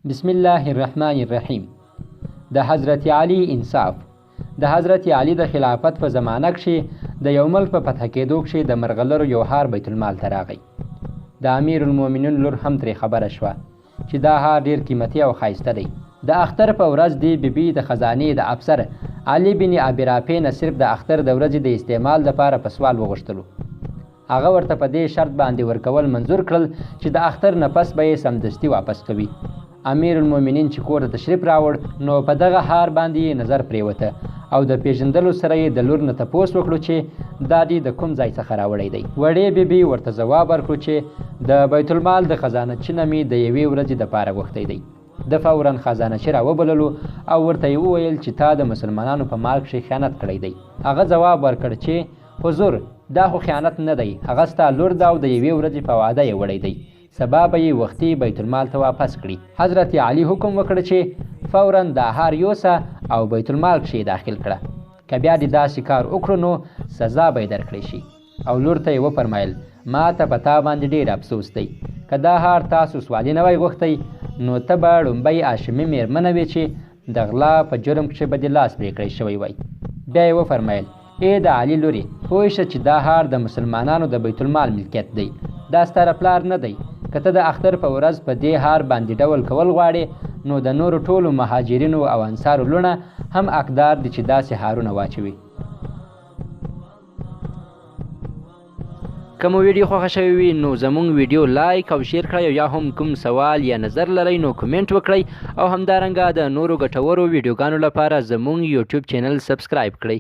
بسم الله الرحمن الرحیم. د حضرت علی انصاف. د حضرت علی د خلافت په زمانه کښې د یو ملک په فتح کېدو کښې د مرغلرو یو هار بیت المال ته راغی. د امیر المؤمنین لور هم ترې خبره شوه چې دا هار ډېر قیمتي او ښایسته دی. د اختر په ورځ دې بیبي د خزانې د افسر علي بن ابي رافع نه صرف د اختر د ورځې د استعمال دپاره په سوال وغوښتلو. هغه ورته په دې شرط باندې ورکول منظور کړل چې د اختر نه پس به یې سمدستي واپس کوي. امیر المؤمنین چې کور ته تشریف راوړ نو په دغه هار باندې یې نظر پرېوته او د پیژندلو سره یې د لور نه تپوس وکړو چې دا دې د کوم ځای څخه راوړی دی. وړې بیبي ورته ځواب ورکړو چې د بیت المال د خزانهچي نه مې د یوې ورځې دپاره غوښتی دی. د فورا خزانهچي راوبللو او ورته یې وویل چې تا د مسلمانانو په مال کښې خیانت کړی دی. هغه ځواب ورکړ چې حضور دا خو خیانت نه دی، هغه ستا لور ده او د یوې ورځې په وعده یې وړی دی، سبا به یې وختي بیت المال ته واپس کړي. حضرت علي حکم وکړ چې فورا دا هار یوسه او بیت المال کښې داخل کړه. که بیا دې داسې کار وکړو نو سزا به یې درکړی شي. او لور ته یې وفرمایل ما ته په تا باندې ډېر افسوس دی، که دا هار تاسو سوالي نه وای غوښتی نو ته به ړومبۍ هاشمي مېرمنه وې چې د غلا په جرم کښې به دې لاس پرې کړی شوی وای. بیا یې وفرمایل ای د علي لورې، پوه شه چې دا هار د مسلمانانو د بیت المال ملکیت دی، دا ستا پلار نه دی. که ته د اختر په ورځ په دې هار باندې ډول کول غواړې نو د نورو ټولو مهاجرینو او انصارو لونه هم حقدار دي چې داسې هارونه واچوي. که مو ویډیو خوښه شوې وي نو زموږ ویډیو لایک او شیر کړئ، او یا هم کوم سوال یا نظر لرئ نو کومنټ وکړئ، او همدارنګه د نورو ګټورو ویډیوګانو لپاره زموږ یوټیوب چینل سبسکرایب کړئ.